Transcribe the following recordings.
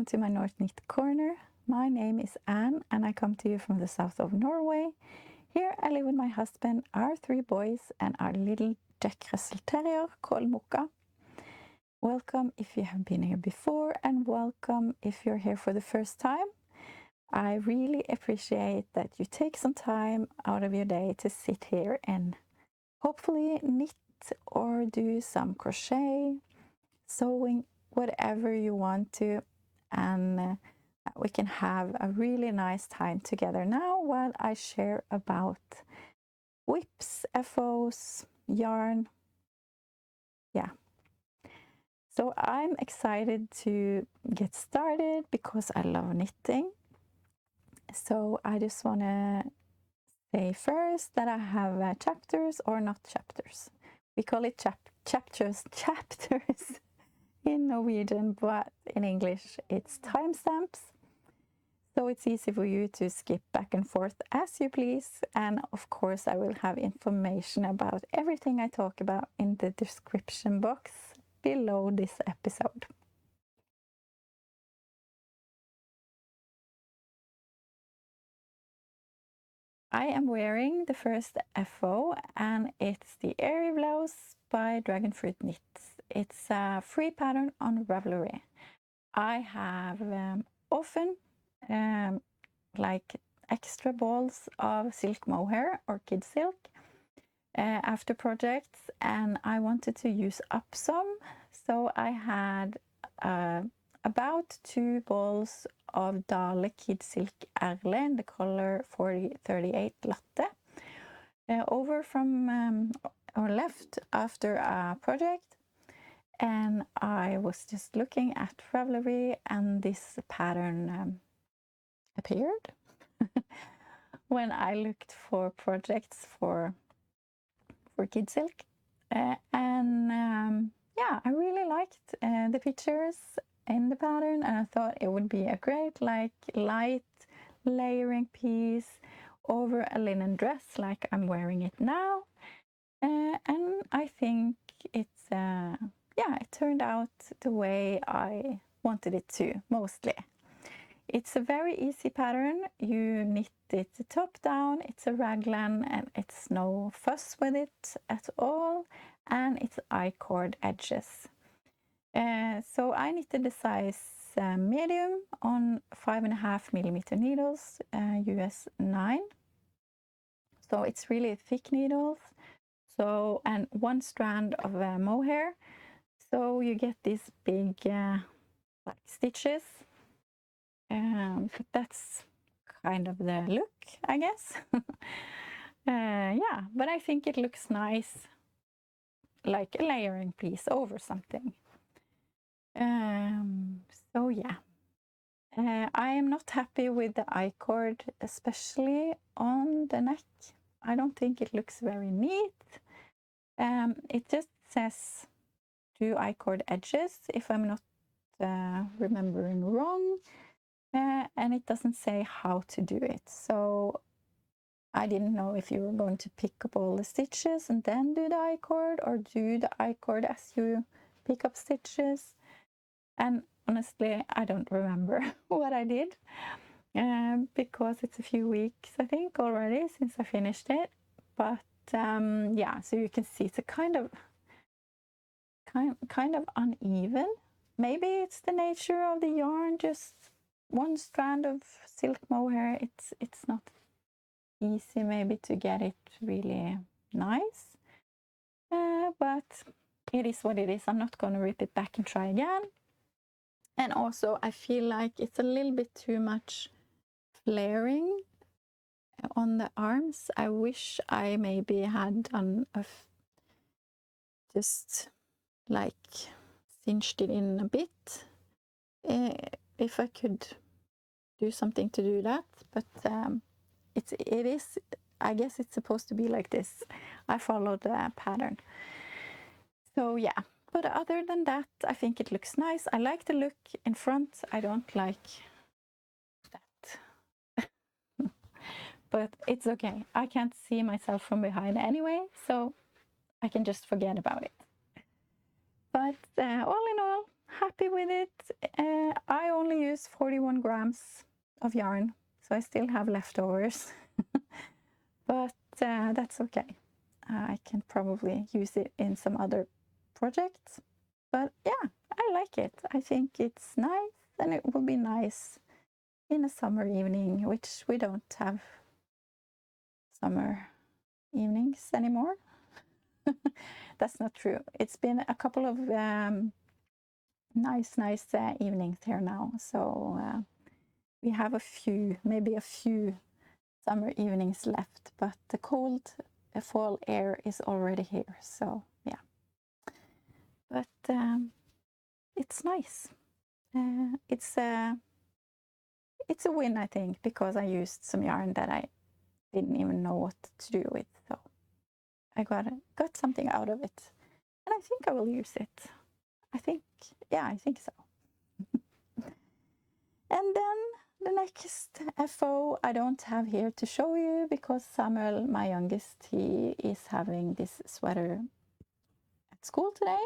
welcome to my North Knit Corner. My name is Anne and I come to you from the south of Norway. Here I live with my husband, our 3 boys and our little Jack Russell Terrier called Mocha. Welcome if you have been here before and welcome if you're here for the first time. I really appreciate that you take some time out of your day to sit here and hopefully knit or do some crochet, sewing, whatever you want to, and we can have a really nice time together now while I share about whips, FOs, yarn. Yeah. So I'm excited to get started because I love knitting. So I just want to say first that I have chapters or not chapters. We call it chapters in Norwegian, but in English it's timestamps. So it's easy for you to skip back and forth as you please. And of course I will have information about everything I talk about in the description box below this episode. I am wearing the first FO and it's the Airy blouse by Dragonfruitknit. It's a free pattern on Ravelry. I have often like extra balls of silk mohair or kid silk after projects, and I wanted to use up some, so I had about 2 balls of Dale Kid Silk Erle in the color 4038 Latte over from or left after a project, and I was just looking at Ravelry and this pattern appeared when I looked for projects for kid silk, and yeah, I really liked the pictures in the pattern, and I thought it would be a great like light layering piece over a linen dress like I'm wearing it now, and I think it's yeah, it turned out the way I wanted it to, mostly. It's a very easy pattern. You knit it top down, it's a raglan and it's no fuss with it at all, and it's I-cord edges. So I knitted the size medium on 5.5mm needles, US 9. So it's really thick needles. So, and 1 strand of mohair. So you get these big like stitches. But that's kind of the look, I guess. Yeah, but I think it looks nice, like a layering piece over something. So yeah, I am not happy with the I-cord, especially on the neck. I don't think it looks very neat. It just says 2 I-cord edges, if I'm not remembering wrong. And it doesn't say how to do it. So I didn't know if you were going to pick up all the stitches and then do the I-cord, or do the I-cord as you pick up stitches. And honestly, I don't remember what I did, because it's a few weeks, I think, already since I finished it. But yeah, so you can see it's a kind of uneven. Maybe it's the nature of the yarn, just 1 strand of silk mohair. It's not easy maybe to get it really nice, but it is what it is. I'm not going to rip it back and try again. And also I feel like it's a little bit too much flaring on the arms. I wish I maybe had done just like cinched it in a bit, if I could do something to do that. But it is, I guess it's supposed to be like this. I followed the pattern. So yeah, but other than that, I think it looks nice. I like the look in front. I don't like that. But it's okay. I can't see myself from behind anyway, so I can just forget about it. But all in all, happy with it. I only use 41 grams of yarn, so I still have leftovers. But that's okay. I can probably use it in some other projects. But yeah, I like it. I think it's nice, and it will be nice in a summer evening, which we don't have summer evenings anymore. That's not true. It's been a couple of nice evenings here now. So we have maybe a few summer evenings left, but the cold fall air is already here. So yeah, but it's nice. It's a win, I think, because I used some yarn that I didn't even know what to do with. So I got something out of it, and I think I will use it. I think so. And then the next FO I don't have here to show you because Samuel, my youngest, he is having this sweater at school today.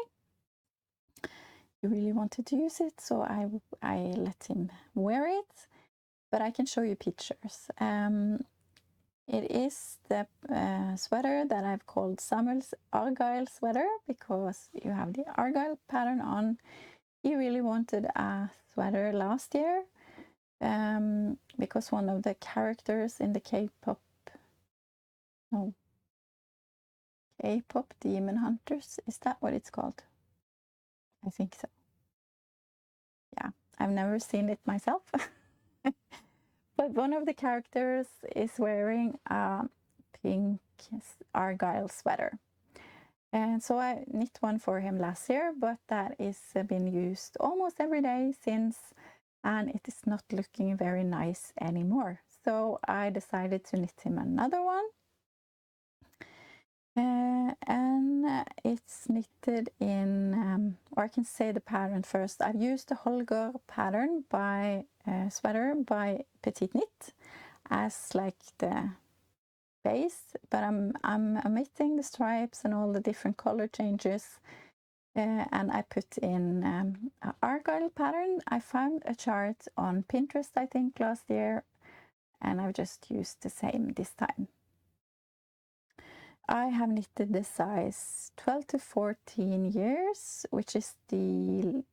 He really wanted to use it, so I let him wear it, but I can show you pictures. It is the sweater that I've called Samuel's Argyle sweater because you have the Argyle pattern on. He really wanted a sweater last year because one of the characters in the K-pop Demon Hunters, is that what it's called? I think so. Yeah, I've never seen it myself. But one of the characters is wearing a pink Argyle sweater. And so I knit one for him last year, but that is been used almost every day since, and it is not looking very nice anymore. So I decided to knit him another one. And it's knitted in, or I can say the pattern first. I've used the Holger pattern by sweater by Petiteknit as like the base, but I'm omitting the stripes and all the different color changes, and I put in an Argyle pattern. I found a chart on Pinterest, I think, last year, and I've just used the same this time. I have knitted the size 12 to 14 years, which is the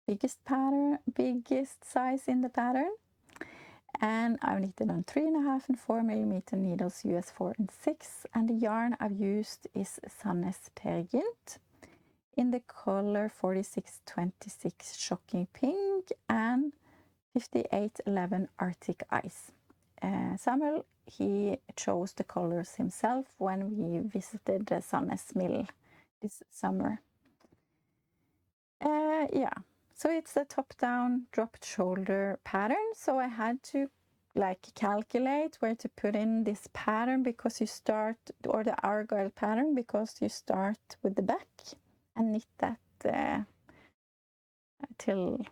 biggest size in the pattern. And I've knitted on 3.5 and 4 millimeter needles, US 4 and 6. And the yarn I've used is Sandnes Peer-Gynt in the color 4626 Shocking Pink and 5811 Arctic Ice. Samuel, he chose the colors himself when we visited the Sandnes Mill this summer. Yeah, so it's a top-down dropped shoulder pattern. So I had to like calculate where to put in this pattern because you start, or the Argyle pattern, because you start with the back and knit that till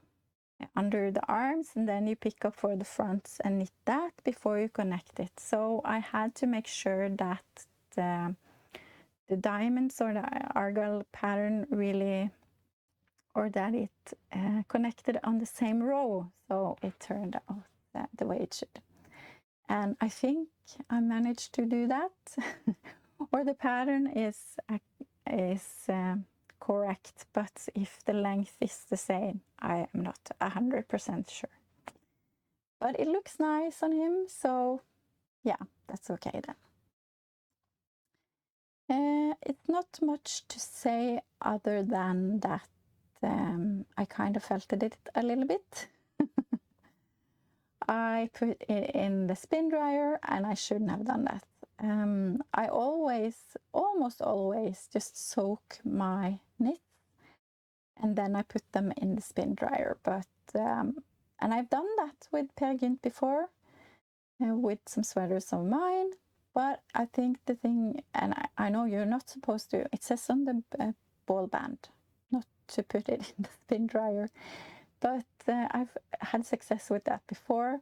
under the arms, and then you pick up for the fronts and knit that before you connect it. So I had to make sure that the diamonds or the Argyle pattern really, or that it connected on the same row, so it turned out the way it should. And I think I managed to do that, or the pattern is correct, but if the length is the same, I am not 100% sure. But it looks nice on him, so yeah, that's okay then. It's not much to say other than that I kind of felted it a little bit. I put it in the spin dryer, and I shouldn't have done that. I almost always just soak my knits and then I put them in the spin dryer. But and I've done that with Peer-Gynt before, with some sweaters of mine. But I think the thing, and I know you're not supposed to, it says on the ball band not to put it in the spin dryer, but I've had success with that before.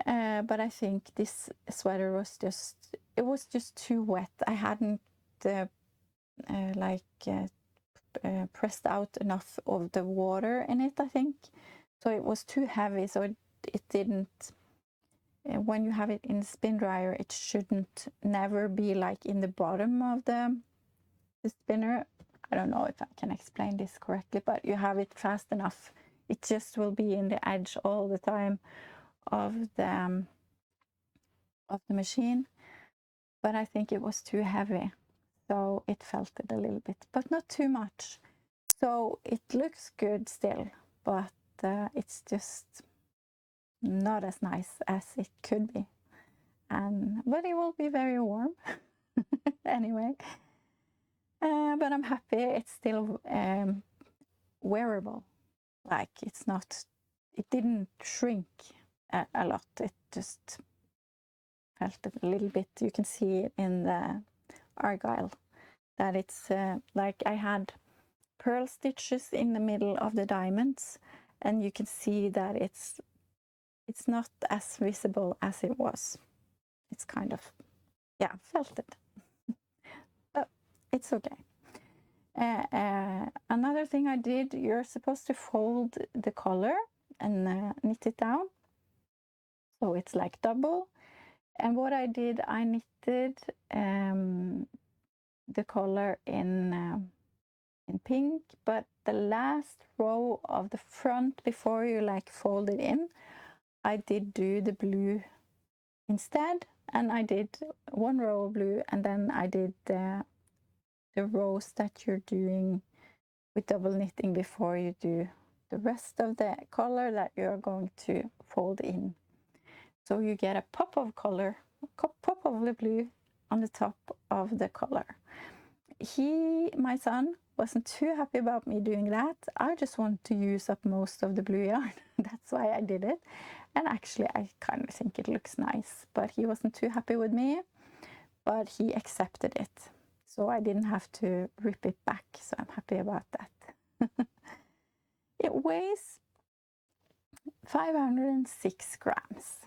But I think this sweater was just too wet. I hadn't pressed out enough of the water in it, I think. So it was too heavy, so it didn't, when you have it in the spin dryer, it shouldn't never be like in the bottom of the spinner. I don't know if I can explain this correctly, but you have it fast enough. It just will be in the edge all the time of the machine. But I think it was too heavy, so it felt it a little bit, but not too much. So it looks good still, but it's just not as nice as it could be. But it will be very warm anyway. But I'm happy it's still wearable. Like it didn't shrink a lot. It just felt a little bit. You can see it in the argyle that it's like I had pearl stitches in the middle of the diamonds, and you can see that it's not as visible as it was. It's kind of, yeah, felted. But it's okay. Another thing I did, you're supposed to fold the collar and knit it down, so it's like double. And what I did, I knitted the collar in pink, but the last row of the front, before you like fold it in, I did do the blue instead, and I did one row of blue, and then I did the rows that you're doing with double knitting before you do the rest of the color that you're going to fold in. So you get a pop of color, pop of the blue on the top of the color. My son, wasn't too happy about me doing that. I just want to use up most of the blue yarn. That's why I did it. And actually, I kind of think it looks nice, but he wasn't too happy with me, but he accepted it. So I didn't have to rip it back, so I'm happy about that. It weighs 506 grams.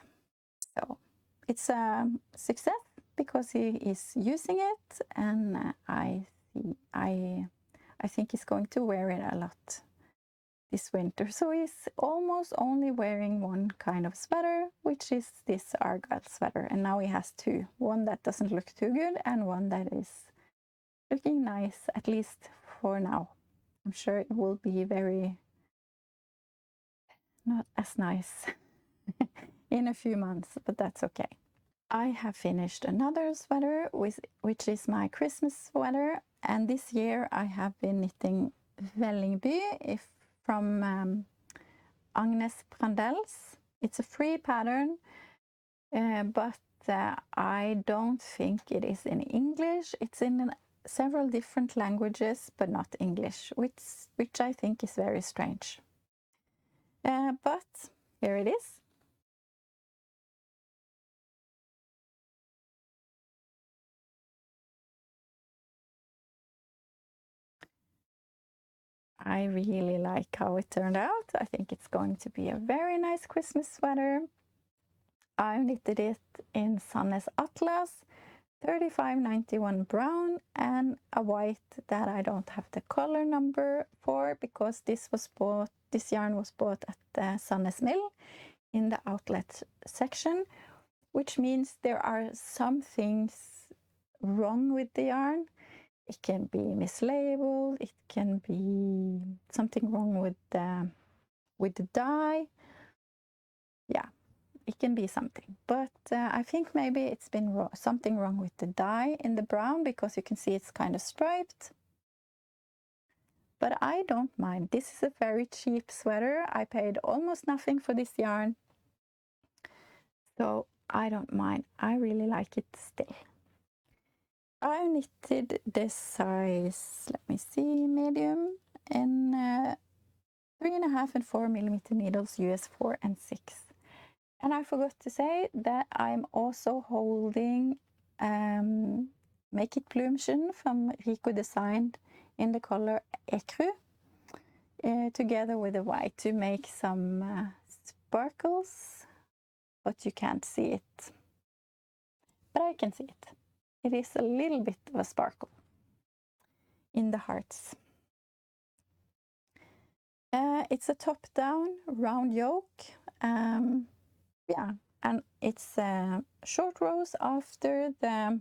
So it's a success because he is using it, and I think he's going to wear it a lot this winter. So he's almost only wearing one kind of sweater, which is this argyle sweater. And now he has two. One that doesn't look too good and one that is looking nice, at least for now. I'm sure it will be not as nice in a few months, but that's okay. I have finished another sweater, which is my Christmas sweater. And this year I have been knitting Vällingby from Agnes Brandels. It's a free pattern, but I don't think it is in English. It's in several different languages, but not English, which I think is very strange. But here it is. I really like how it turned out. I think it's going to be a very nice Christmas sweater. I knitted it in Sandnes Atlas, 3591 brown, and a white that I don't have the color number for, because this yarn was bought at the Sandnes Mill in the outlet section, which means there are some things wrong with the yarn. It can be mislabeled, it can be something wrong with the dye. Yeah, it can be something. But I think maybe it's been something wrong with the dye in the brown, because you can see it's kind of striped. But I don't mind. This is a very cheap sweater. I paid almost nothing for this yarn. So I don't mind. I really like it still. I knitted this size, let me see, medium, in 3.5 and 4 millimeter needles, US 4 and 6. And I forgot to say that I'm also holding Make It Bloomchen from Rico Design in the color Ecru, together with the white, to make some sparkles, but you can't see it. But I can see it. It is a little bit of a sparkle in the hearts. It's a top-down round yoke. Yeah, and it's short rows after the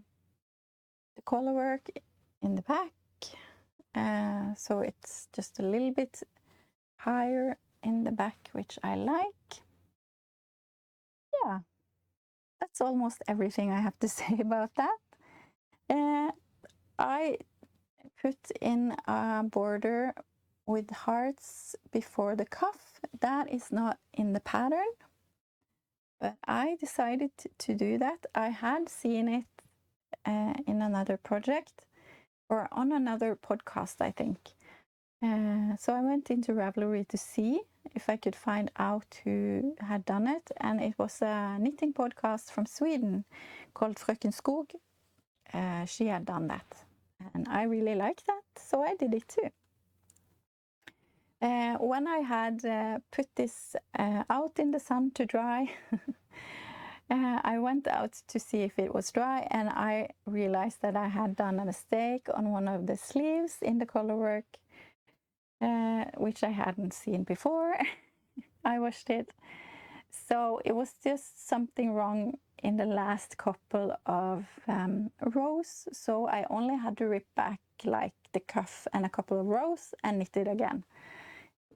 collar work in the back. So it's just a little bit higher in the back, which I like. Yeah, that's almost everything I have to say about that. I put in a border with hearts before the cuff. That is not in the pattern, but I decided to do that. I had seen it in another project or on another podcast, I think. So I went into Ravelry to see if I could find out who had done it, and it was a knitting podcast from Sweden called Fröken Skog. She had done that, and I really liked that, so I did it too. When I had put this out in the sun to dry, I went out to see if it was dry, and I realized that I had done a mistake on one of the sleeves in the collar work, which I hadn't seen before. I washed it. So it was just something wrong in the last couple of rows. So I only had to rip back like the cuff and a couple of rows and knit it again,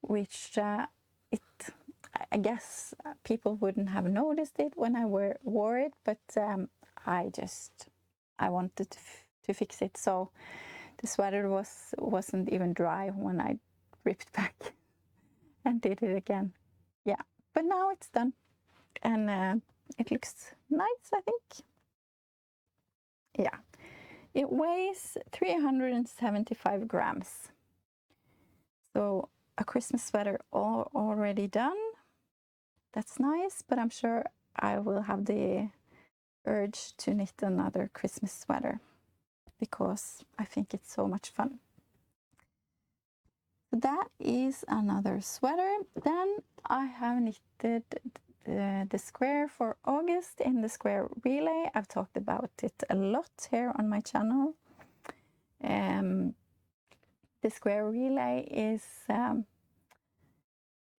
which I guess people wouldn't have noticed it when I wore it, but I wanted to fix it. So the sweater wasn't even dry when I ripped back and did it again. Yeah, but now it's done, and it looks nice, I think. Yeah, it weighs 375 grams. So a Christmas sweater already done. That's nice, but I'm sure I will have the urge to knit another Christmas sweater because I think it's so much fun. That is another sweater. Then I have knitted the square for August in the square relay. I've talked about it a lot here on my channel. The square relay is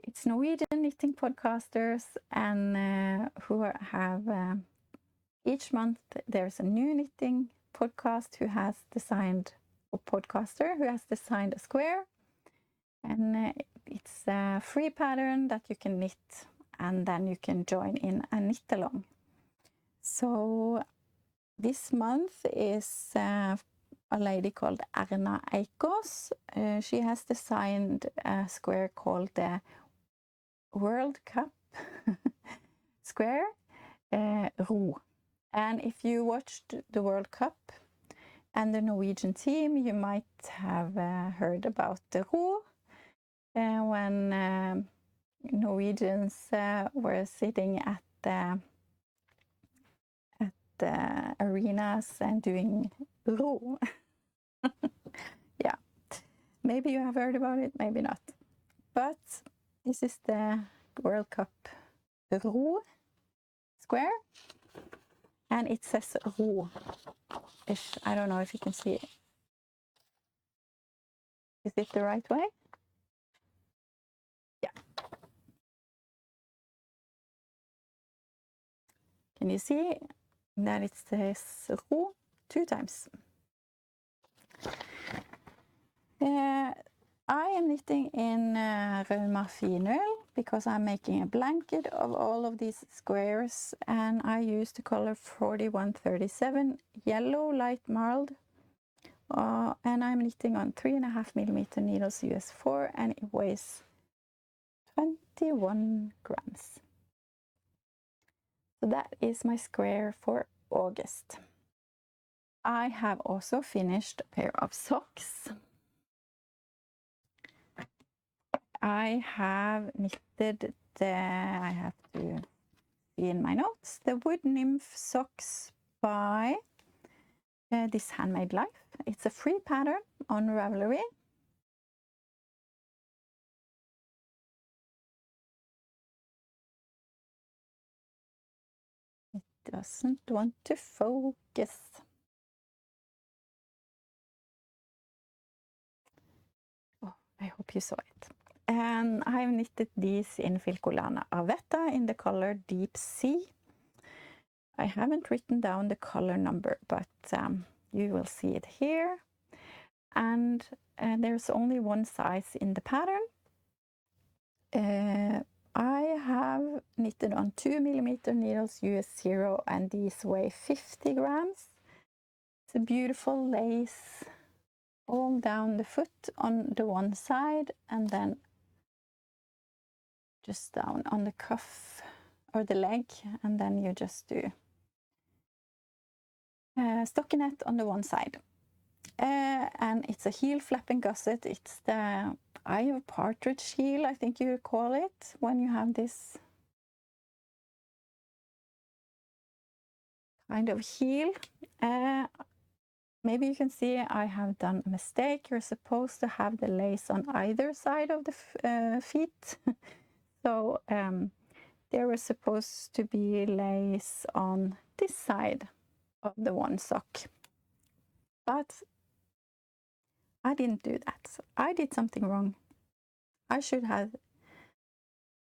it's Norwegian knitting podcasters, and who have each month there's a new knitting podcast who has designed a podcaster who has designed a square, and it's a free pattern that you can knit, and then you can join in a knit along. So this month is a lady called Erna Eikås. She has designed a square called the World Cup square, Ro. And if you watched the World Cup and the Norwegian team, you might have heard about the Ro when Norwegians were sitting at the arenas and doing Ro. Yeah, maybe you have heard about it, maybe not. But this is the World Cup Ro square, and it says Ro. I don't know if you can see it. Is it the right way? Yeah. Can you see that it says Ro 2 times? I am knitting in Hurma Finull because I'm making a blanket of all of these squares, and I use the color 4137 yellow light marled, and I'm knitting on 3.5mm needles US4, and it weighs 21 grams. So that is my square for August. I have also finished a pair of socks. I have knitted I have to see in my notes, the Wood Nymph socks by this Handmade Life. It's a free pattern on Ravelry. It doesn't want to focus. Oh, I hope you saw it. and I've knitted these in Filcolana Avetta in the color Deep Sea. I haven't written down the color number, but you will see it here. And there's only one size in the pattern. I have knitted on 2mm needles US 0, and these weigh 50 grams. It's a beautiful lace all down the foot on the one side, and then just down on the cuff or the leg, and then you just do stockinette on the one side. And it's a heel flapping gusset. It's the eye of partridge heel, I think you call it, when you have this kind of heel. Maybe you can see I have done a mistake. You're supposed to have the lace on either side of the feet. So there was supposed to be lace on this side of the one sock. But I didn't do that. So I did something wrong. I should have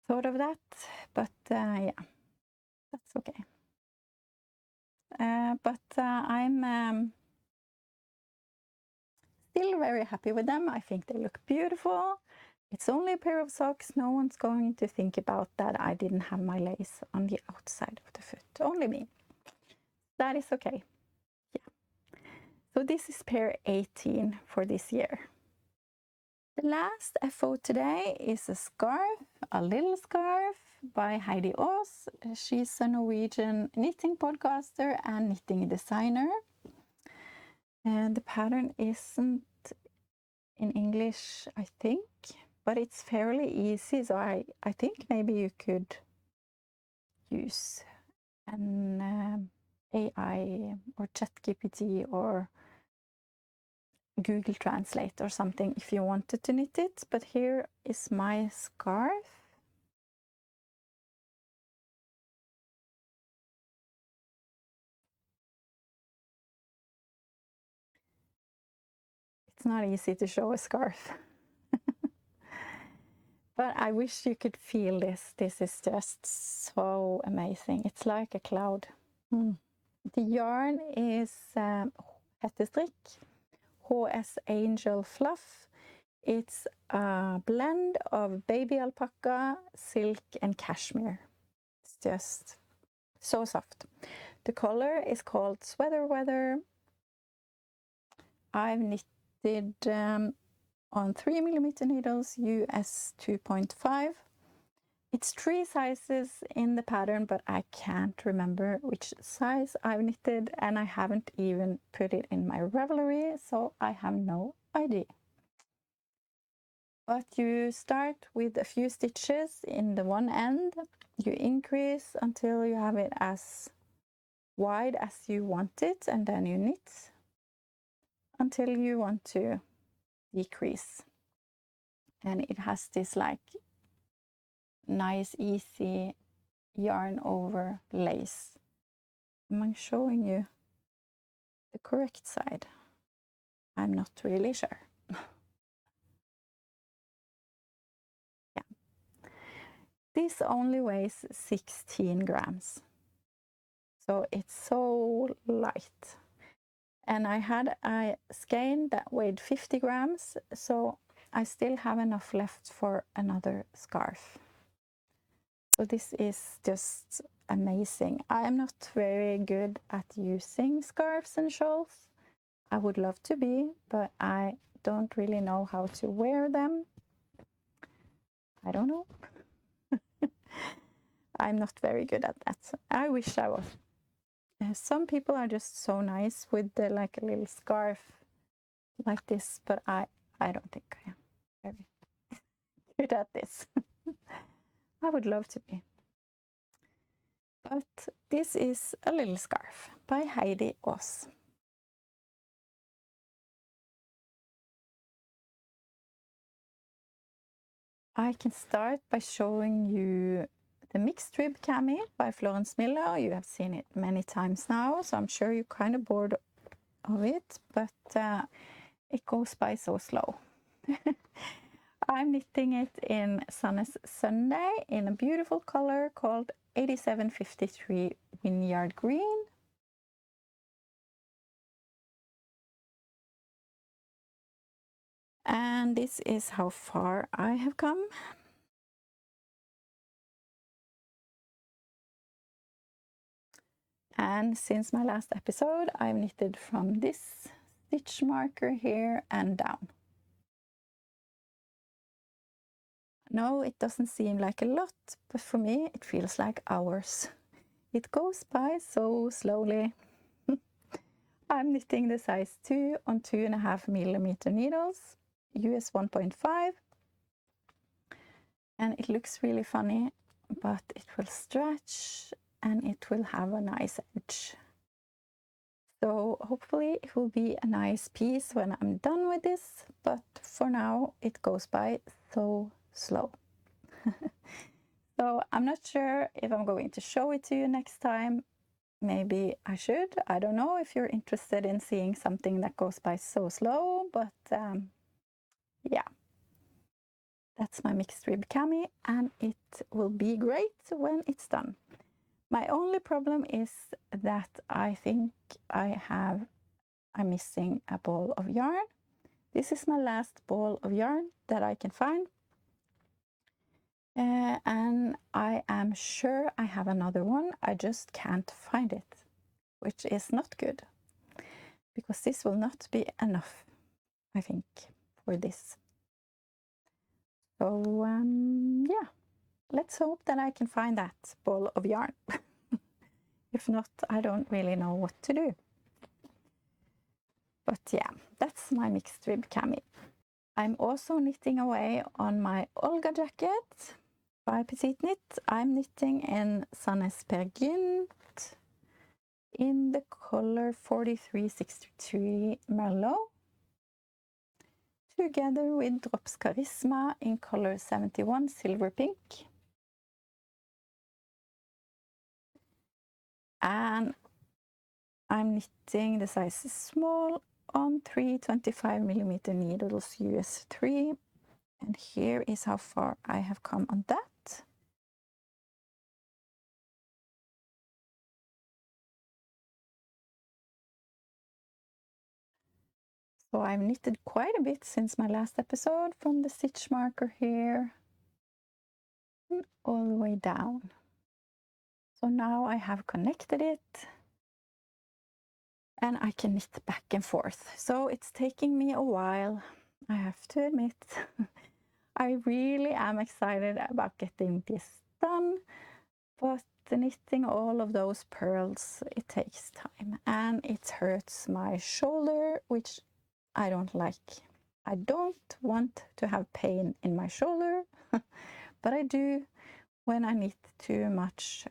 thought of that, but yeah, that's okay. But I'm still very happy with them. I think they look beautiful. It's only a pair of socks. No one's going to think about that I didn't have my lace on the outside of the foot. Only me. That is okay. Yeah. So this is pair 18 for this year. The last FO today is a scarf, a little scarf by Heidi Aas. She's a Norwegian knitting podcaster and knitting designer. And the pattern isn't in English, I think, but it's fairly easy. So I think maybe you could use an AI or ChatGPT or Google Translate or something if you wanted to knit it. But here is my scarf. It's not easy to show a scarf. But I wish you could feel this. This is just so amazing. It's like a cloud. The yarn is Petiteknit, HS Angel Fluff. It's a blend of baby alpaca, silk, and cashmere. It's just so soft. The color is called Sweater Weather. I've knitted on 3mm needles US 2.5. It's 3 sizes in the pattern, but I can't remember which size I've knitted, and I haven't even put it in my Ravelry, so I have no idea. But you start with a few stitches in the one end. You increase until you have it as wide as you want it, and then you knit until you want to decrease. And it has this like nice easy yarn over lace. Am I showing you the correct side? I'm not really sure. Yeah. This only weighs 16 grams. So it's so light. And I had a skein that weighed 50 grams, so I still have enough left for another scarf. So this is just amazing. I am not very good at using scarves and shawls. I would love to be, but I don't really know how to wear them. I don't know. I'm not very good at that. I wish I was. Some people are just so nice with the, like a little scarf like this, but I don't think I am very good at this. I would love to be. But this is a little scarf by Heidi Aas. I can start by showing you the mixed rib cami by Florence Miller. You have seen it many times now, so I'm sure you're kind of bored of it, but it goes by so slow. I'm knitting it in Sanne's Sunday in a beautiful color called 8753 Vineyard Green. And this is how far I have come. And since my last episode, I've knitted from this stitch marker here and down. No, it doesn't seem like a lot, but for me it feels like hours. It goes by so slowly. I'm knitting the size 2 on 2.5mm needles, US 1.5. And it looks really funny, but it will stretch and it will have a nice edge. So hopefully it will be a nice piece when I'm done with this, but for now it goes by so slow. So I'm not sure if I'm going to show it to you next time. Maybe I should. I don't know if you're interested in seeing something that goes by so slow, but yeah. That's my mixed rib cami, and it will be great when it's done. My only problem is that I think I'm missing a ball of yarn. This is my last ball of yarn that I can find. And I am sure I have another one, I just can't find it, which is not good, because this will not be enough, I think, for this. So yeah, let's hope that I can find that ball of yarn. If not, I don't really know what to do. But yeah, that's my mixed rib cami. I'm also knitting away on my Olga jacket by Petiteknit. I'm knitting in Sannes Pergynt in the color 4363 Merlot, together with Drops Charisma in color 71 Silver Pink. And I'm knitting the size small on 325mm needles US 3. And here is how far I have come on that. So I've knitted quite a bit since my last episode, from the stitch marker here all the way down. So now I have connected it and I can knit back and forth. So it's taking me a while, I have to admit. I really am excited about getting this done, but knitting all of those pearls, it takes time and it hurts my shoulder, which I don't like. I don't want to have pain in my shoulder, but I do when I knit too much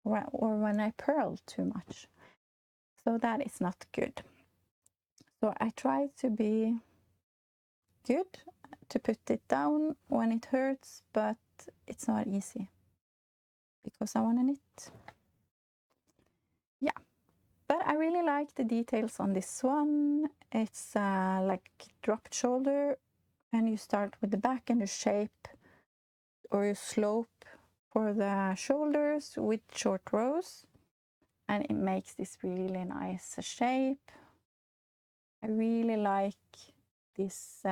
or when I purl too much. So that is not good. So I try to be good, to put it down when it hurts, but it's not easy because I want to knit. Yeah, but I really like the details on this one. It's like dropped shoulder, and you start with the back and you shape or you slope for the shoulders with short rows, and it makes this really nice shape. I really like this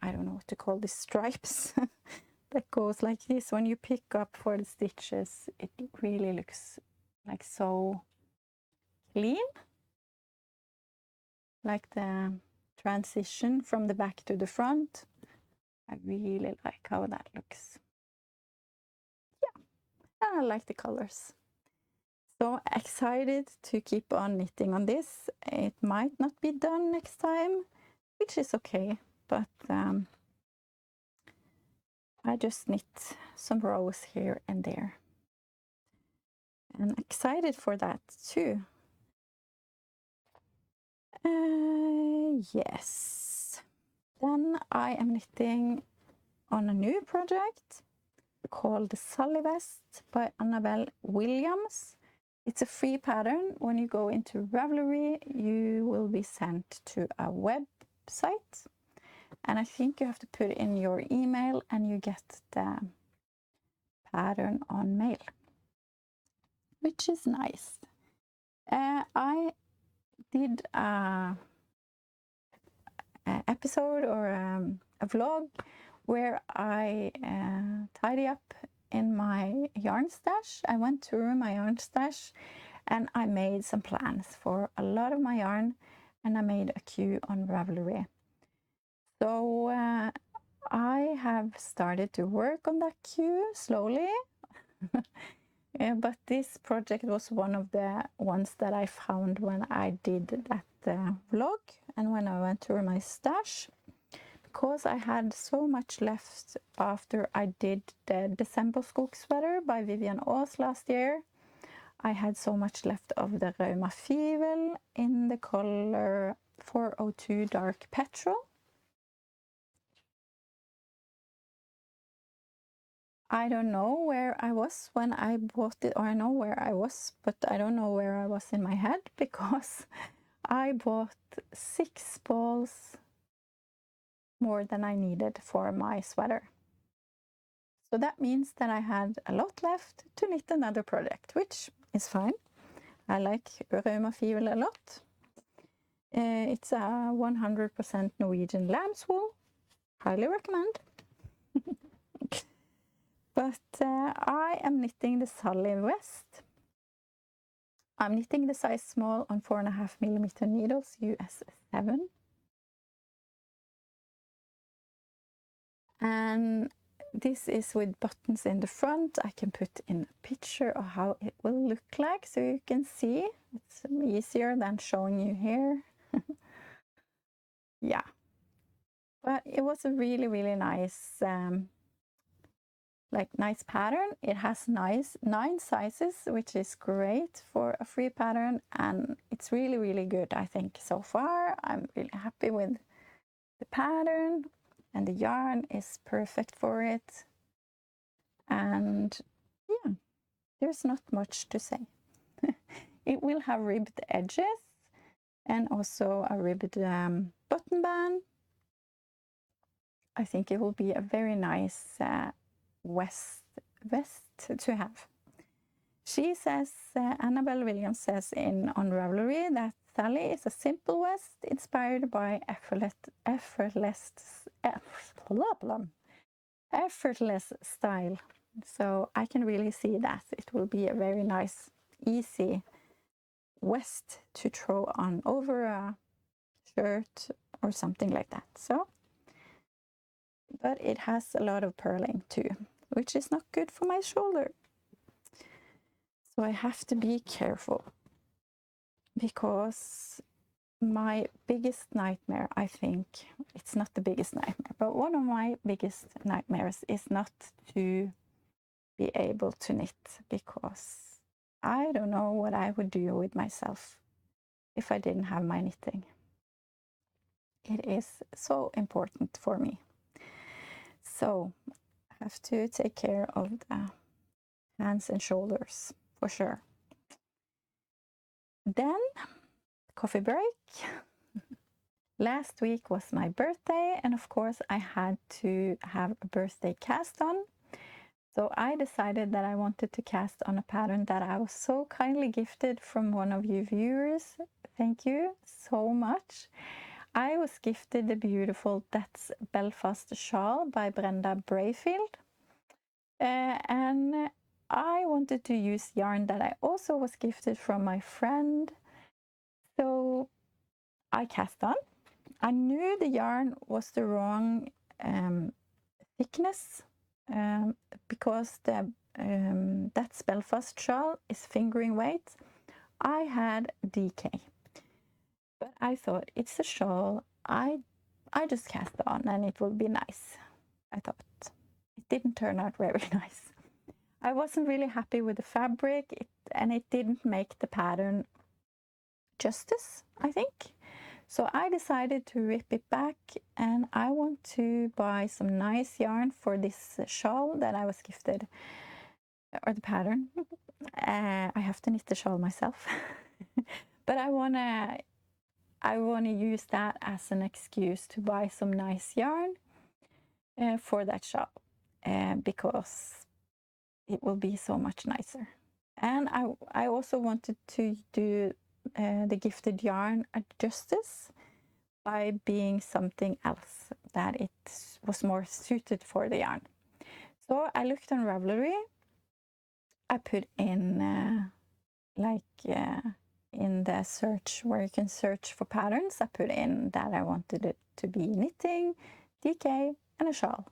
I don't know what to call these stripes that goes like this. When you pick up for the stitches, it really looks like so clean, like the transition from the back to the front. I really like how that looks. Yeah, and I like the colors. So excited to keep on knitting on this. It might not be done next time, which is okay, but I just knit some rows here and there. And excited for that too. Yes. Then I am knitting on a new project called the Sully Vest by Annabel Williams. It's a free pattern. When you go into Ravelry, you will be sent to a web website. And I think you have to put in your email and you get the pattern on mail, which is nice. I did a episode or a vlog where I tidy up in my yarn stash. I went through my yarn stash and I made some plans for a lot of my yarn, and I made a queue on Ravelry. So I have started to work on that queue slowly. But this project was one of the ones that I found when I did that vlog and when I went through my stash, because I had so much left after I did the December Skog sweater by Vivian Aas last year. I had so much left of the Rauma Fivel in the color 402 Dark Petrol. I don't know where I was when I bought it, or I know where I was, but I don't know where I was in my head, because I bought 6 balls more than I needed for my sweater. So that means that I had a lot left to knit another project, which is fine. I like Rauma Fivel a lot. It's a 100% Norwegian lamb's wool. Highly recommend. But I am knitting the Sully vest. I'm knitting the size small on 4.5mm needles, US 7. And this is with buttons in the front. I can put in a picture of how it will look like so you can see. It's easier than showing you here. Yeah. But it was a really, really nice nice pattern. It has 9 sizes, which is great for a free pattern, and it's really, really good, I think, so far. I'm really happy with the pattern, and the yarn is perfect for it. And yeah, there's not much to say. It will have ribbed edges and also a ribbed button band. I think it will be a very nice vest to have. She says, Annabel Williams says on Ravelry that Sally is a simple vest inspired by effortless style. So I can really see that it will be a very nice, easy vest to throw on over a shirt or something like that. So, but it has a lot of purling too, which is not good for my shoulder. So I have to be careful, because my biggest nightmare, I think, it's not the biggest nightmare, but one of my biggest nightmares is not to be able to knit, because I don't know what I would do with myself if I didn't have my knitting. It is so important for me. So I have to take care of the hands and shoulders for sure. Then, coffee break. Last week was my birthday, and of course I had to have a birthday cast on. So I decided that I wanted to cast on a pattern that I was so kindly gifted from one of you viewers. Thank you so much. I was gifted the beautiful That's Belfast shawl by Brenda Brayfield. And I wanted to use yarn that I also was gifted from my friend. So I cast on. I knew the yarn was the wrong thickness because the That's Belfast shawl is fingering weight. I had DK, but I thought it's a shawl. I just cast on and it will be nice. I thought it didn't turn out very nice. I wasn't really happy with the fabric, and it didn't make the pattern justice, I think. So I decided to rip it back, and I want to buy some nice yarn for this shawl that I was gifted, or the pattern. I have to knit the shawl myself. But I I want to use that as an excuse to buy some nice yarn for that shawl because it will be so much nicer. And I also wanted to do the gifted yarn a justice by being something else that it was more suited for the yarn. So I looked on Ravelry. I put in in the search where you can search for patterns, I put in that I wanted it to be knitting, DK, and a shawl.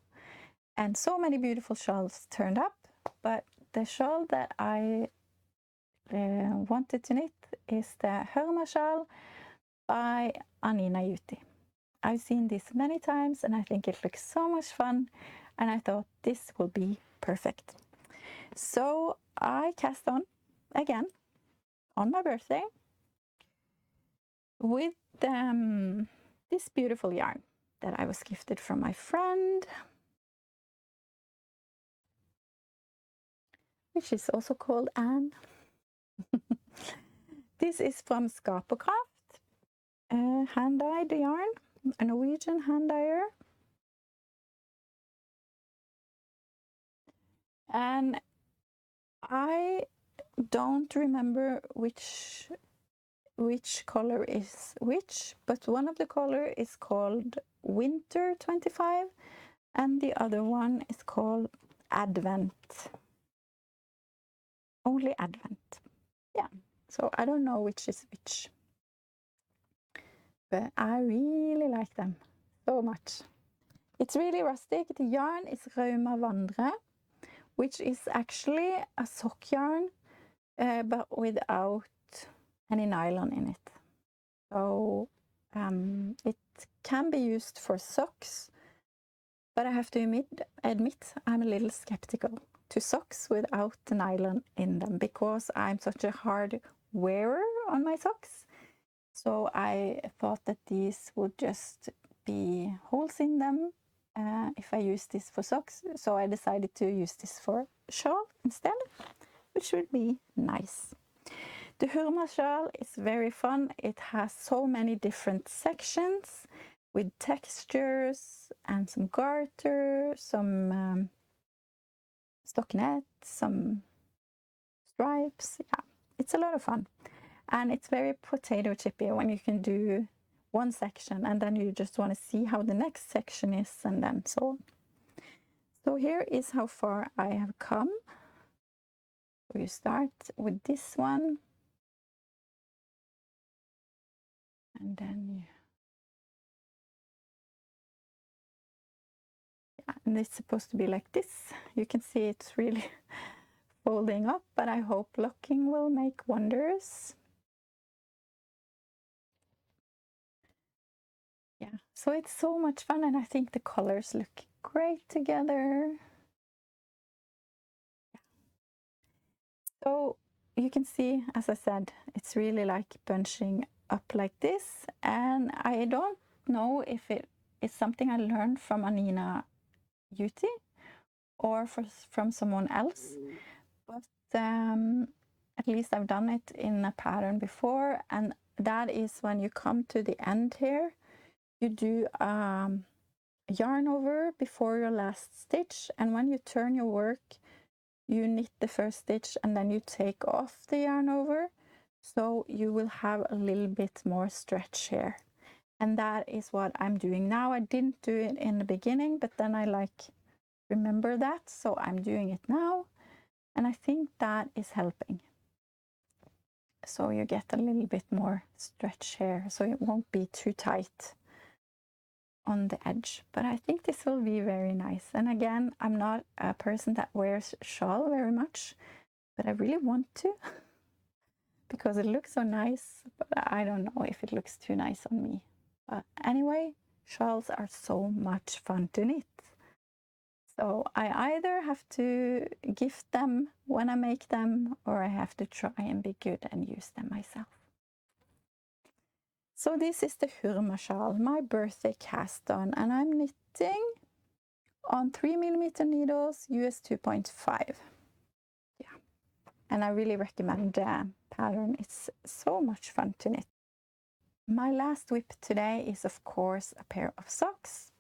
And so many beautiful shawls turned up, but the shawl that I wanted to knit is the Hurma shawl by Anniina Juuti. I've seen this many times and I think it looks so much fun, and I thought this will be perfect. So I cast on again on my birthday with this beautiful yarn that I was gifted from my friend, which is also called Anne. This is from Skaperkraft, hand-dyed yarn, a Norwegian hand dyer. And I don't remember which color is which, but one of the color is called Winter 25 and the other one is called Advent. Only Advent. Yeah, so I don't know which is which, but I really like them so much. It's really rustic. The yarn is Rauma Vandre, which is actually a sock yarn, but without any nylon in it. So it can be used for socks, but I have to admit I'm a little skeptical to socks without the nylon in them because I'm such a hard wearer on my socks. So I thought that these would just be holes in them if I use this for socks. So I decided to use this for shawl instead, which would be nice. The Hurma shawl is very fun. It has so many different sections with textures and some garter, some stockinette, some stripes. Yeah, it's a lot of fun. And it's very potato chippy when you can do one section and then you just want to see how the next section is and then so on. So here is how far I have come. So you start with this one. And then and it's supposed to be like this. You can see it's really folding up, but I hope locking will make wonders. Yeah, so it's so much fun and I think the colors look great together. Yeah. So you can see, as I said, it's really like bunching up like this, and I don't know if it is something I learned from Anniina Juuti or from someone else, but at least I've done it in a pattern before, and that is when you come to the end here, you do yarn over before your last stitch, and when you turn your work, you knit the first stitch and then you take off the yarn over, so you will have a little bit more stretch here. And that is what I'm doing now. I didn't do it in the beginning, but then I remember that, so I'm doing it now, and I think that is helping. So you get a little bit more stretch here, so it won't be too tight on the edge. But I think this will be very nice. And again, I'm not a person that wears shawl very much, but I really want to because it looks so nice, but I don't know if it looks too nice on me. But anyway, shawls are so much fun to knit. So I either have to gift them when I make them, or I have to try and be good and use them myself. So this is the Hurma shawl, my birthday cast on, and I'm knitting on 3mm needles, US 2.5. Yeah, and I really recommend the pattern. It's so much fun to knit. My last whip today is of course a pair of socks.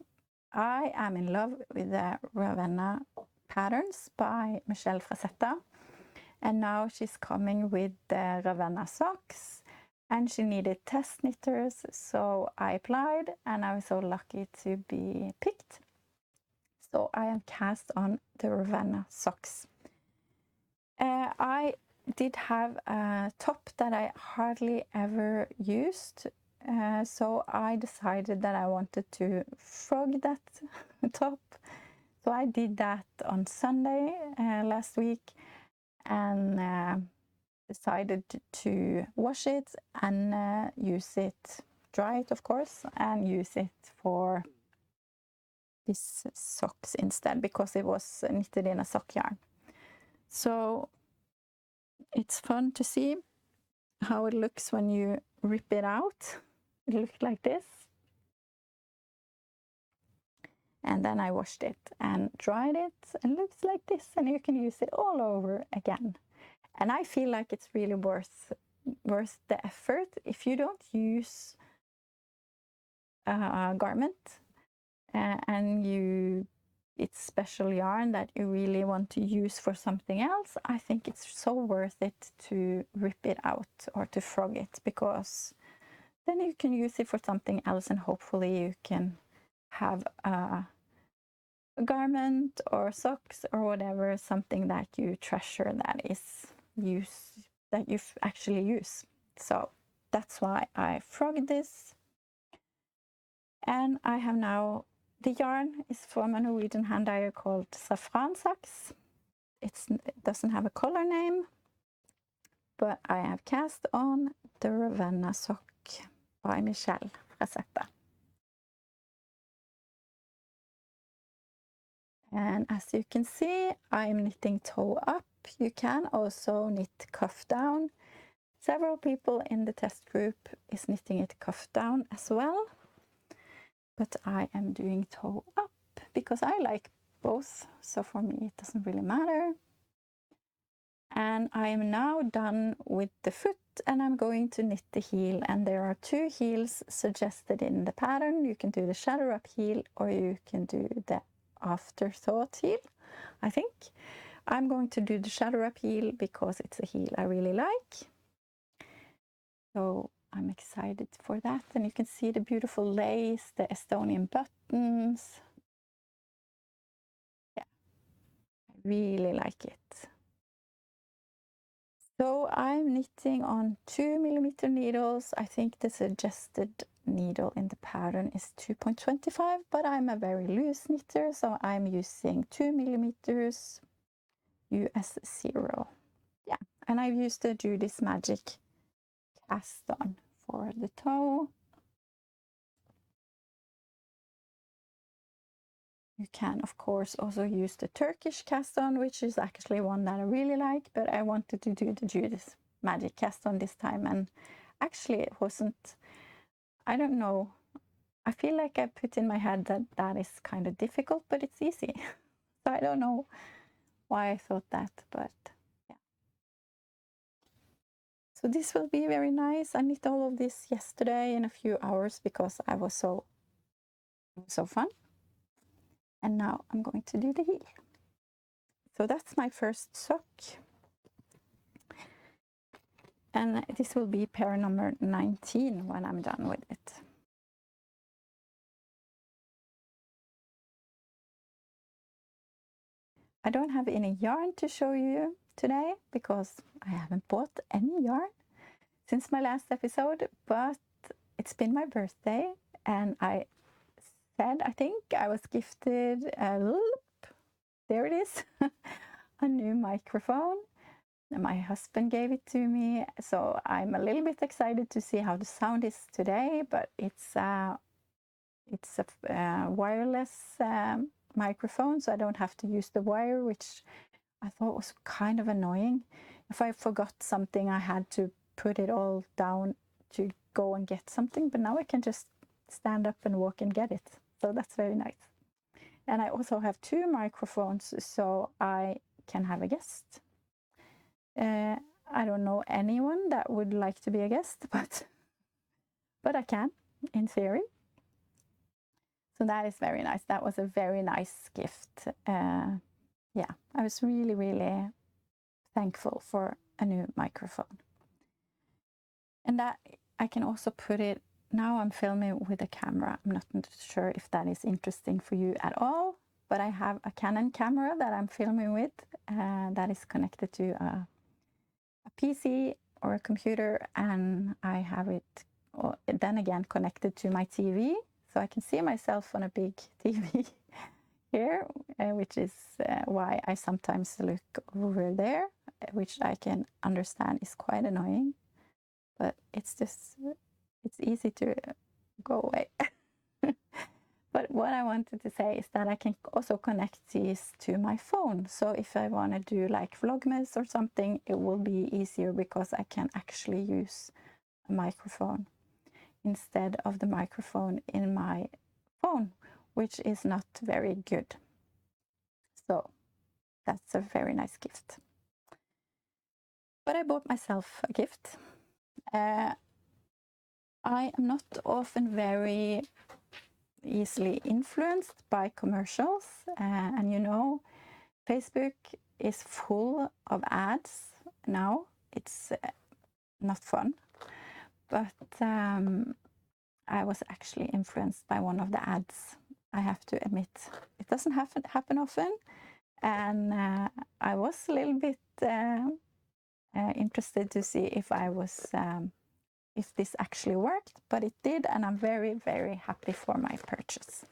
I am in love with the Ravenna patterns by Michele Frazzetta, and now she's coming with the Ravenna socks, and she needed test knitters, so I applied and I was so lucky to be picked. So I am cast on the Ravenna socks. I did have a top that I hardly ever used, so I decided that I wanted to frog that top. So I did that on Sunday last week, and decided to wash it and use it, dry it of course, and use it for these socks instead, because it was knitted in a sock yarn. So it's fun to see how it looks when you rip it out. It looked like this. And then I washed it and dried it, and it looks like this, and you can use it all over again. And I feel like it's really worth the effort. If you don't use a garment and it's special yarn that you really want to use for something else, I think it's so worth it to rip it out or to frog it, because then you can use it for something else, and hopefully you can have a garment or socks or whatever, something that you treasure, that you actually use. So that's why I frogged this. And I have now, the yarn is from a Norwegian hand dyer called Saffron Saks. It doesn't have a color name, but I have cast on the Ravenna sock by Michele Frazzetta. And as you can see, I'm knitting toe up. You can also knit cuff down. Several people in the test group is knitting it cuff down as well. But I am doing toe up because I like both. So for me, it doesn't really matter. And I am now done with the foot, and I'm going to knit the heel. And there are 2 heels suggested in the pattern. You can do the shadow up heel, or you can do the afterthought heel, I think. I'm going to do the shadow up heel because it's a heel I really like. So I'm excited for that. And you can see the beautiful lace, the Estonian buttons. Yeah, I really like it. So I'm knitting on 2mm needles. I think the suggested needle in the pattern is 2.25, but I'm a very loose knitter, so I'm using 2mm US 0. Yeah, and I've used the Judy's Magic cast on for the toe. You can, of course, also use the Turkish cast on, which is actually one that I really like, but I wanted to do the Judy's Magic cast on this time, and actually it wasn't, I don't know, I feel like I put in my head that that is kind of difficult, but it's easy. So I don't know why I thought that, but yeah. So this will be very nice. I knit all of this yesterday in a few hours because I was so fun. And now I'm going to do the heel. So that's my first sock. And this will be pair number 19 when I'm done with it. I don't have any yarn to show you today because I haven't bought any yarn since my last episode, but it's been my birthday and I think I was gifted there it is, a new microphone. My husband gave it to me, so I'm a little bit excited to see how the sound is today, but it's a wireless microphone, so I don't have to use the wire, which I thought was kind of annoying. If I forgot something, I had to put it all down to go and get something, but now I can just stand up and walk and get it. So that's very nice. And I also have 2 microphones, so I can have a guest. I don't know anyone that would like to be a guest, but but I can in theory. So that is very nice. That was a very nice gift. Yeah, I was really, really thankful for a new microphone. And that I can also put it, now I'm filming with a camera. I'm not sure if that is interesting for you at all, but I have a Canon camera that I'm filming with that is connected to a PC or a computer, and I have it then again connected to my TV, so I can see myself on a big TV here, which is why I sometimes look over there, which I can understand is quite annoying, but it's just, it's easy to go away. But what I wanted to say is that I can also connect these to my phone. So if I want to do like Vlogmas or something, it will be easier because I can actually use a microphone instead of the microphone in my phone, which is not very good. So that's a very nice gift. But I bought myself a gift. I am not often very easily influenced by commercials, and you know, Facebook is full of ads now. It's not fun, but I was actually influenced by one of the ads. I have to admit, it doesn't happen often, and I was a little bit interested to see if I was if this actually worked, but it did, and I'm very, very happy for my purchase.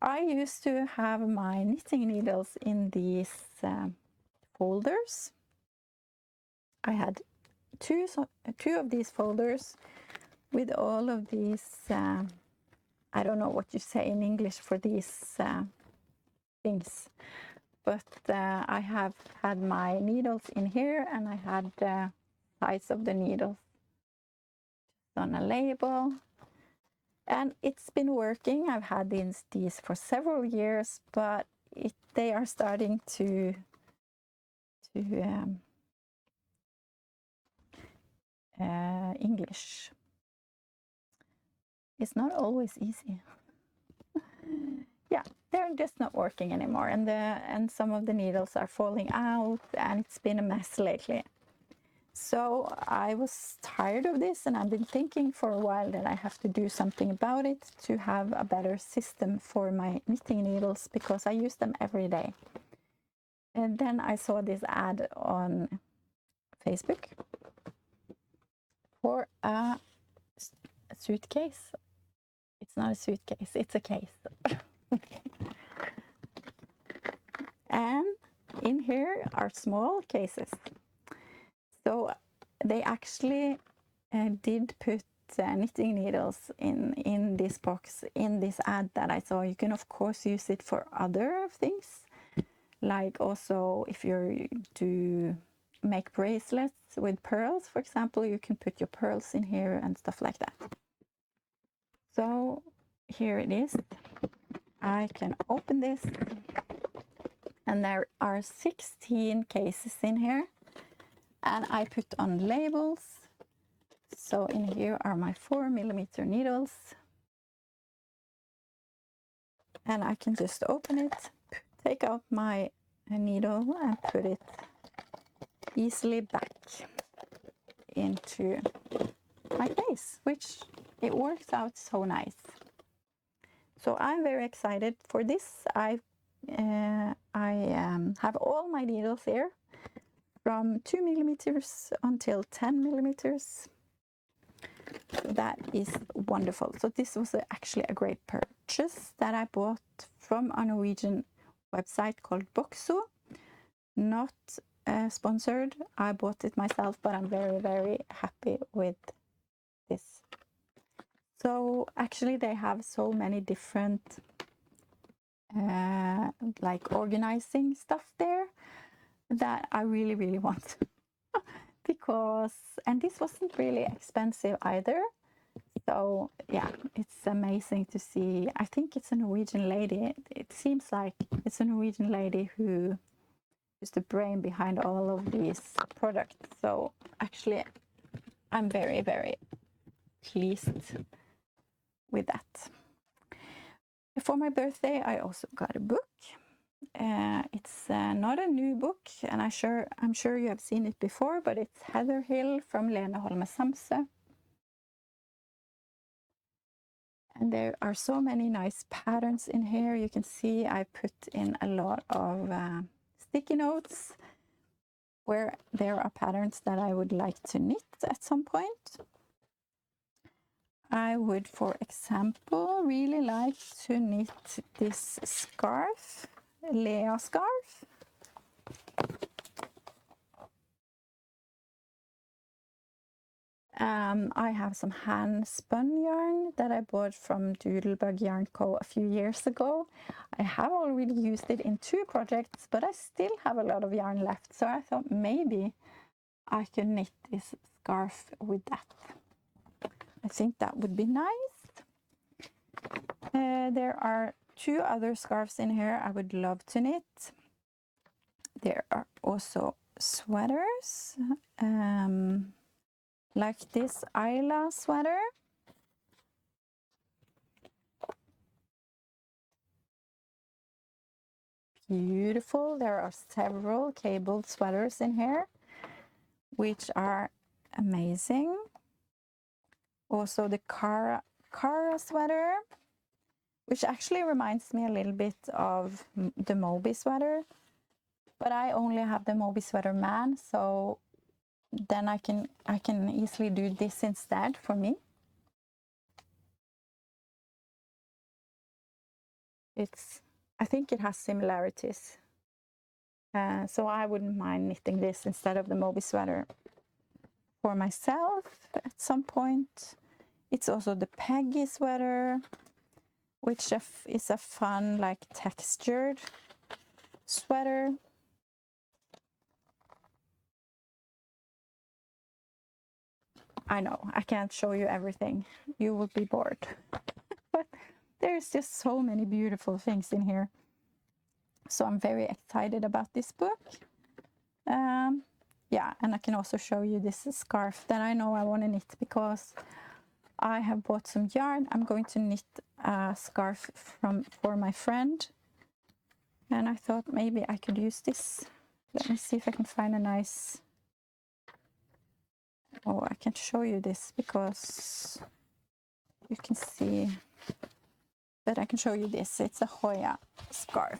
I used to have my knitting needles in these folders. I had two of these folders with all of these, I don't know what you say in English for these things, but I have had my needles in here, and I had the size of the needles on a label, and it's been working. I've had these for several years, but they are starting to English. It's not always easy. Yeah, they're just not working anymore, and some of the needles are falling out, and it's been a mess lately. So I was tired of this, and I've been thinking for a while that I have to do something about it to have a better system for my knitting needles, because I use them every day. And then I saw this ad on Facebook for a suitcase. It's not a suitcase, it's a case. And in here are small cases. So they actually did put knitting needles in this box, in this ad that I saw. You can of course use it for other things, like also if you're to make bracelets with pearls, for example, you can put your pearls in here and stuff like that. So here it is. I can open this, and there are 16 cases in here, and I put on labels. So in here are my 4mm needles, and I can just open it, take out my needle and put it easily back into my case, which it works out so nice. So I'm very excited for this. I have all my needles here from 2mm until 10mm. So that is wonderful. So this was actually a great purchase that I bought from a Norwegian website called Boxo. Not sponsored. I bought it myself, but I'm very, very happy with this. So actually they have so many different like organizing stuff there that I really, really want. Because, and this wasn't really expensive either. So yeah, it's amazing to see. I think it's a Norwegian lady. It seems like it's a Norwegian lady who is the brain behind all of these products. So actually I'm very, very pleased with that. For my birthday, I also got a book. It's not a new book, and I'm sure you have seen it before, but it's Heather Hill from Lene Holme Samse. And there are so many nice patterns in here. You can see I put in a lot of sticky notes where there are patterns that I would like to knit at some point. I would, for example, really like to knit this scarf, Lea scarf. I have some hand spun yarn that I bought from Doodlebug Yarn Co. a few years ago. I have already used it in 2 projects, but I still have a lot of yarn left, so I thought maybe I could knit this scarf with that. I think that would be nice. There are 2 other scarves in here I would love to knit. There are also sweaters, like this Isla sweater. Beautiful. There are several cabled sweaters in here, which are amazing. Also the Cara sweater, which actually reminds me a little bit of the Moby sweater, but I only have the Moby sweater man, so then I can easily do this instead for me. I think it has similarities, so I wouldn't mind knitting this instead of the Moby sweater for myself at some point. It's also the Peggy sweater, which is a fun, like, textured sweater. I know, I can't show you everything. You will be bored. But there's just so many beautiful things in here. So I'm very excited about this book. Yeah, and I can also show you this scarf that I know I want to knit because I have bought some yarn. I'm going to knit a scarf for my friend. And I thought maybe I could use this. Let me see if I can find a nice... Oh, I can show you this because you can see that I can show you this. It's a Hoya scarf.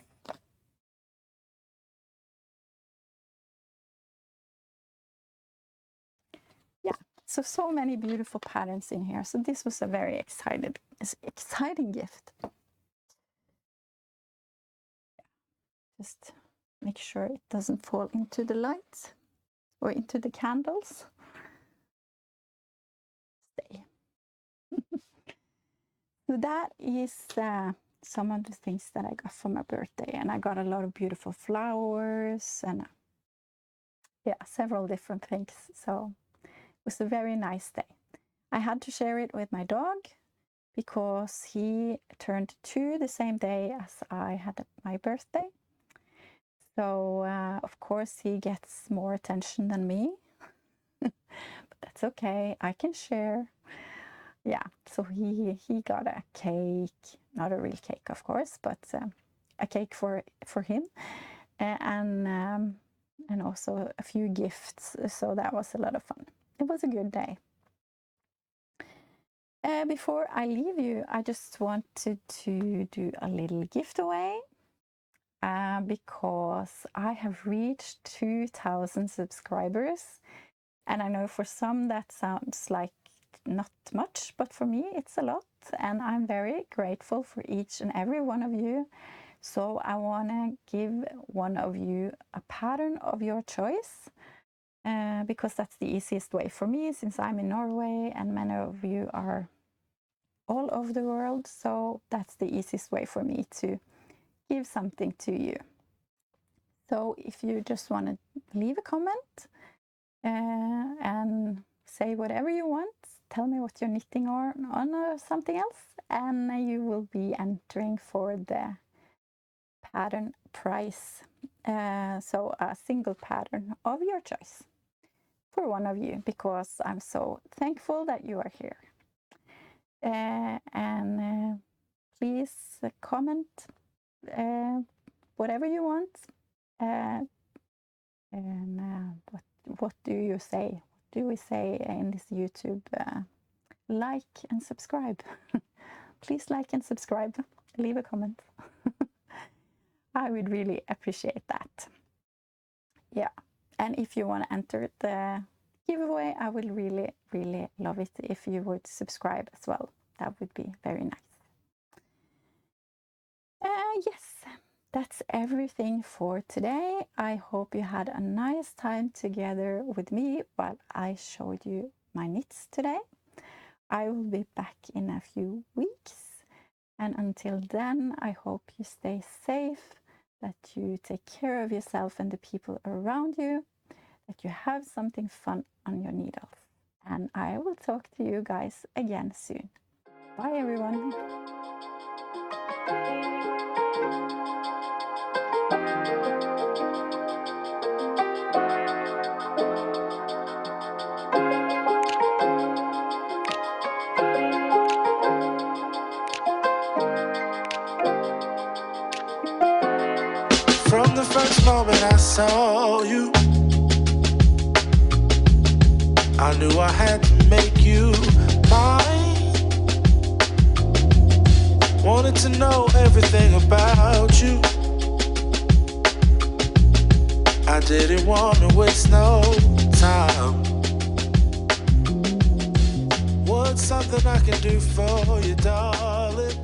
Yeah, so many beautiful patterns in here. So this was a very exciting gift. Just make sure it doesn't fall into the light or into the candles. Stay. So that is some of the things that I got for my birthday, and I got a lot of beautiful flowers and yeah, several different things. So it was a very nice day. I had to share it with my dog because he turned 2 the same day as I had my birthday. So of course he gets more attention than me, but that's okay. I can share. Yeah, so he got a cake, not a real cake, of course, but a cake for him, and also a few gifts. So that was a lot of fun. It was a good day. Before I leave you, I just wanted to do a little giveaway because I have reached 2,000 subscribers, and I know for some that sounds like not much, but for me it's a lot, and I'm very grateful for each and every one of you. So I want to give one of you a pattern of your choice, because that's the easiest way for me, since I'm in Norway and many of you are all over the world. So that's the easiest way for me to give something to you. So if you just want to leave a comment and say whatever you want, tell me what you're knitting on or something else, and you will be entering for the pattern prize. So a single pattern of your choice for one of you, because I'm so thankful that you are here. and please comment whatever you want. What do you say? What do we say in this YouTube? Like and subscribe. Please like and subscribe. Leave a comment. I would really appreciate that. Yeah. And if you want to enter the giveaway, I would really, really love it if you would subscribe as well. That would be very nice. Yes, that's everything for today. I hope you had a nice time together with me while I showed you my knits today. I will be back in a few weeks. And until then, I hope you stay safe, that you take care of yourself and the people around you, that you have something fun on your needles. And I will talk to you guys again soon. Bye, everyone. From the first moment I saw you, I knew I had to make you mine. Wanted to know everything about you. I didn't want to waste no time. What's something I can do for you, darling?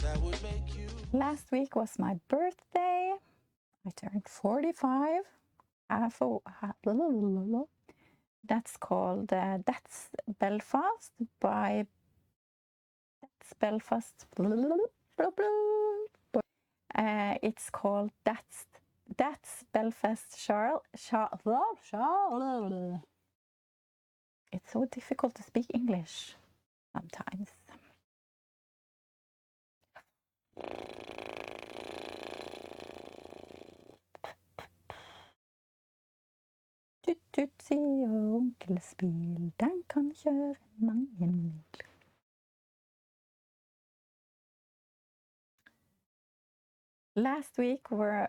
That would make you. Last week was my birthday. I turned 45. That's called That's Belfast by That's Belfast. It's called That's Belfast shawl. It's so difficult to speak English sometimes. Tutsi og onkelspill, den kan kjøre mange mil. Last week were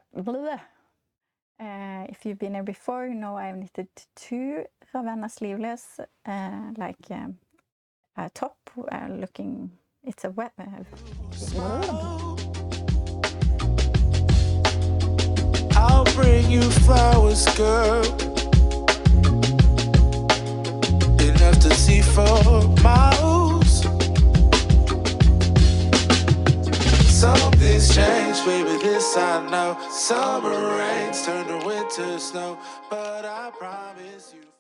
if you've been here before, you know I've knitted 2 Ravenna sleeveless, like a top looking. It's a wet. I'll bring you flowers, girl. Enough to see for miles. Something's changed, baby, this I know. Summer rains turn to winter snow, but I promise you.